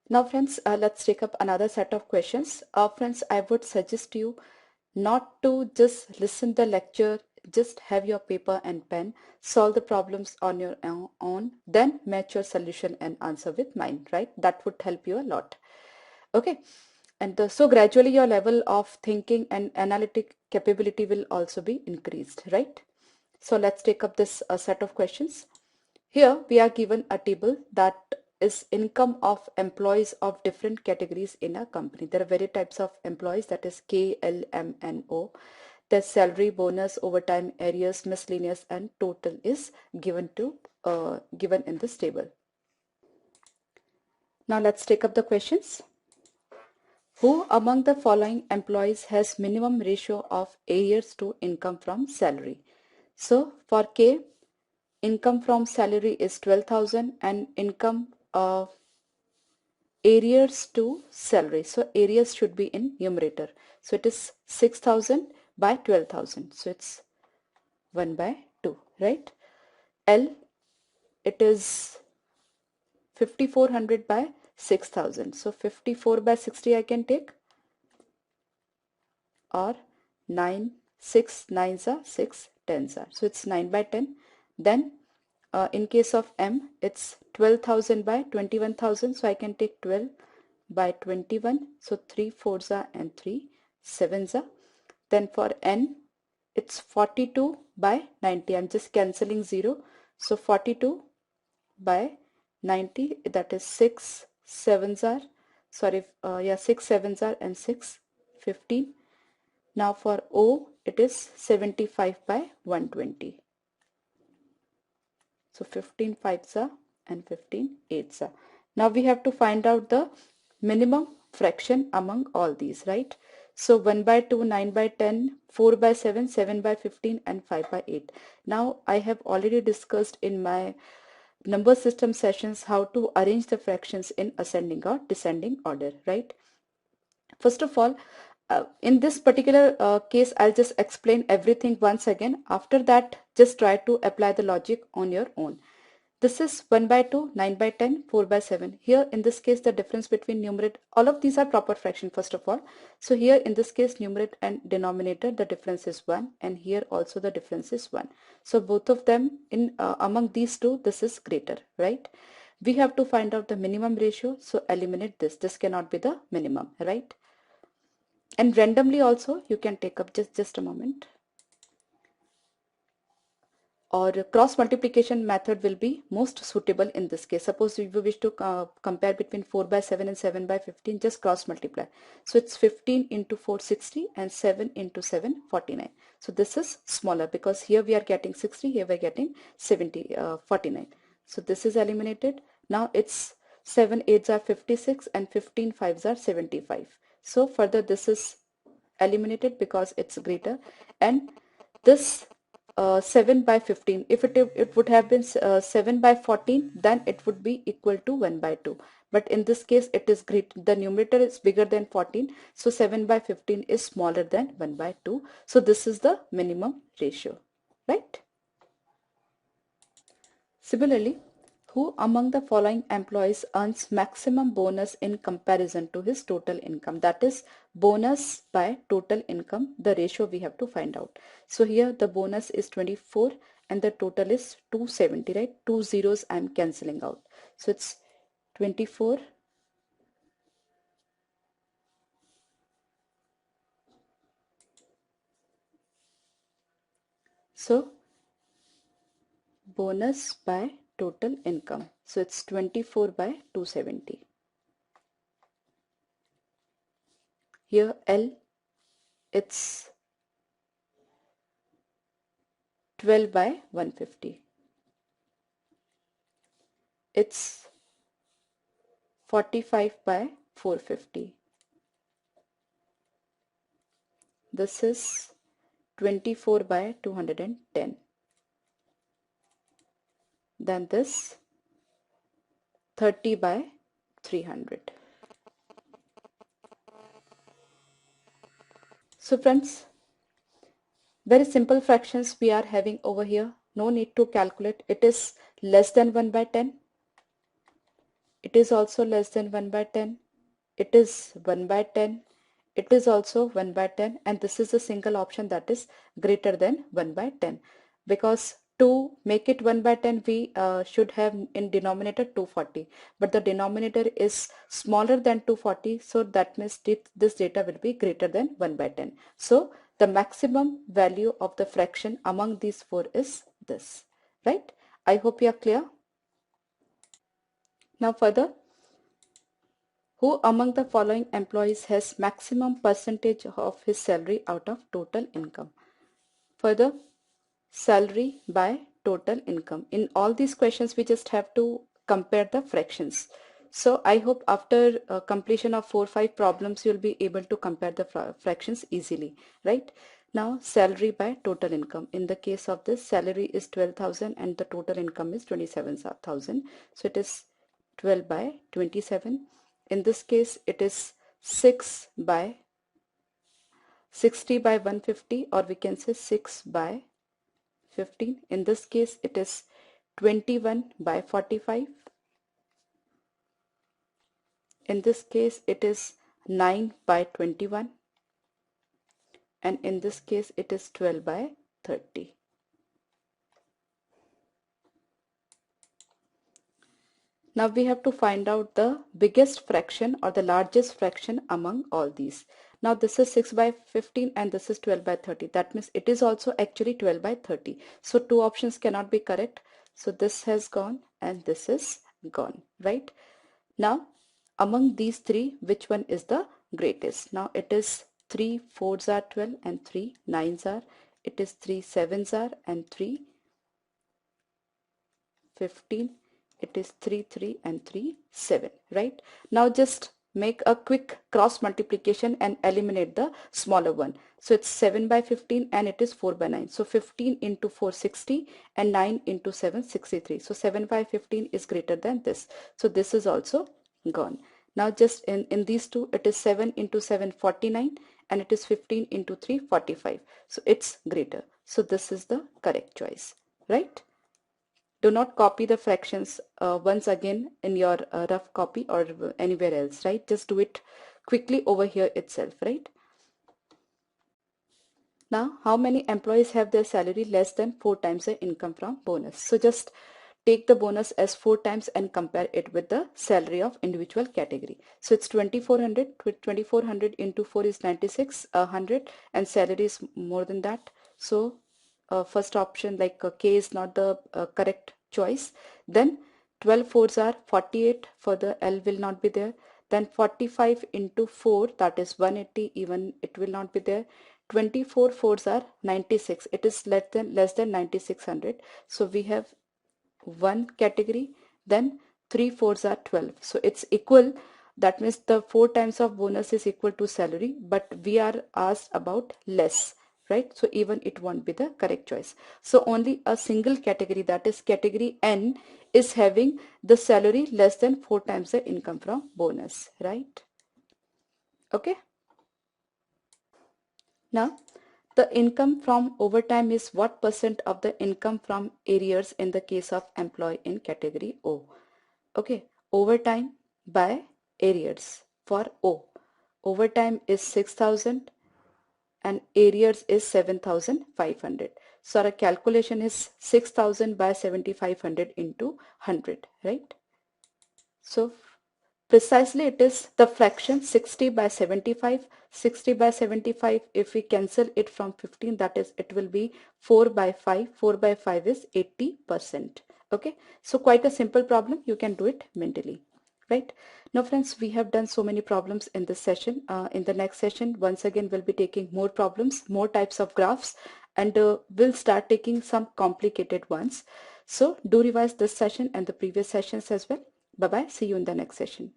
Now friends, let's take up another set of questions. Friends, I would suggest you not to just listen the lecture, just have your paper and pen, solve the problems on your own, then match your solution and answer with mine, right? That would help you a lot. Okay. And so gradually your level of thinking and analytic capability will also be increased, right? So let's take up this set of questions. Here we are given a table that is income of employees of different categories in a company. There are various types of employees, that is K, L, M and O. The salary, bonus, overtime, arrears, miscellaneous and total is given in this table. Now let's take up the questions. Who among the following employees has minimum ratio of arrears to income from salary? So for K, income from salary is 12,000 and income of arrears to salary. So arrears should be in numerator. So it is 6,000 by 12,000. So it's 1 by 2, right? L, it is 5,400 by 6,000. So 54 by 60 I can take, or 9, 6 9s are 6 10s are. So it's 9 by 10. Then in case of M, it's 12,000 by 21,000. So I can take 12 by 21. So 3 4s are and 3 7s are. Then for N, it's 42 by 90. I'm just cancelling 0. So 42 by 90, that is 6 7s are, sorry, 6 7s are and 6 15. Now for O, it is 75 by 120. So 15 5s are and 15 8s are. Now we have to find out the minimum fraction among all these, right? So 1 by 2, 9 by 10, 4 by 7, 7 by 15 and 5 by 8. Now I have already discussed in my number system sessions how to arrange the fractions in ascending or descending order, right? First of all, in this particular case, I'll just explain everything once again. After that, just try to apply the logic on your own. This is 1 by 2, 9 by 10, 4 by 7. Here in this case, the difference between numerator, all of these are proper fraction first of all. So here in this case, numerator and denominator, the difference is 1, and here also the difference is 1. So both of them, in among these two, this is greater, right? We have to find out the minimum ratio, so eliminate this. This cannot be the minimum, right? And randomly also you can take up, just a moment, or cross multiplication method will be most suitable in this case. Suppose if you wish to compare between 4 by 7 and 7 by 15, just cross multiply. So it's 15 into 4 60 and 7 into 7 49. So this is smaller because here we are getting 60, here we are getting 49. So this is eliminated. Now it's 7 8s are 56 and 15 5s are 75. So further this is eliminated because it's greater, and this 7 by 15, if it would have been 7 by 14, then it would be equal to 1 by 2, but in this case it is great, the numerator is bigger than 14, so 7 by 15 is smaller than 1 by 2. So this is the minimum ratio, right? Similarly, who among the following employees earns maximum bonus in comparison to his total income? That is bonus by total income, the ratio we have to find out. So here the bonus is 24 and the total is 270, right? 2 zeros I am cancelling out. So it's 24 so bonus by total income. So it's 24 by 270. Here L, it's 12 by 150. It's 45 by 450. This is 24 by 210. Then this 30 by 300. So friends, very simple fractions we are having over here. No need to calculate. It is less than 1 by 10. It is also less than 1 by 10. It is 1 by 10. It is also 1 by 10, and this is a single option that is greater than 1 by 10, because to make it 1 by 10 we should have in denominator 240, but the denominator is smaller than 240, so that means this data will be greater than 1 by 10. So the maximum value of the fraction among these four is this, right? I hope you are clear. Now further, who among the following employees has maximum percentage of his salary out of total income? Further, salary by total income. In all these questions, we just have to compare the fractions. So I hope after completion of 4-5 problems, you'll be able to compare the fractions easily, right? Now, salary by total income. In the case of this, salary is 12,000 and the total income is 27,000. So it is 12 by 27. In this case, it is 6 by 60 by 150, or we can say 6 by 15. In this case, it is 21 by 45. In this case, it is 9 by 21. And in this case, it is 12 by 30. Now we have to find out the biggest fraction or the largest fraction among all these. Now this is 6 by 15 and this is 12 by 30. That means it is also actually 12 by 30. So two options cannot be correct. So this has gone and this is gone, right? Now among these three, which one is the greatest? Now it is 3 4s are 12 and 3 9s are. It is 3 7s are and 3 15. It is 3 3 and 3 7, right? Now just make a quick cross multiplication and eliminate the smaller one. So it's 7 by 15 and it is 4 by 9. So 15 into 4 60 and 9 into 7 63. So 7 by 15 is greater than this. So this is also gone. Now just in these two, it is 7 into 7 49 and it is 15 into 3 45. So it's greater. So this is the correct choice, right? Do not copy the fractions once again in your rough copy or anywhere else, right? Just do it quickly over here itself, right? Now, how many employees have their salary less than 4 times the income from bonus? So just take the bonus as 4 times and compare it with the salary of individual category. So it's 2400. 2400 into 4 is 9600 and salary is more than that. So first option like K is not the correct choice. Then 12 fours are 48, for the L will not be there. Then 45 into 4, that is 180, even it will not be there. 24 fours are 96, it is less than 9600. So we have one category. Then 3 fours are 12, so it's equal. That means the 4 times of bonus is equal to salary, but we are asked about less, right? So even it won't be the correct choice. So only a single category, that is category N, is having the salary less than 4 times the income from bonus, right? Okay. Now the income from overtime is what percent of the income from arrears in the case of employee in category O? Okay, overtime by arrears for O. Overtime is 6,000 and arrears is 7,500. So our calculation is 6,000 by 7,500 into 100, right? So precisely it is the fraction 60 by 75. 60 by 75, if we cancel it from 15, that is it will be 4 by 5. 4 by 5 is 80%. Okay, so quite a simple problem. You can do it mentally, right? Now friends, we have done so many problems in this session. In the next session, once again, we'll be taking more problems, more types of graphs, and we'll start taking some complicated ones. So do revise this session and the previous sessions as well. Bye bye. See you in the next session.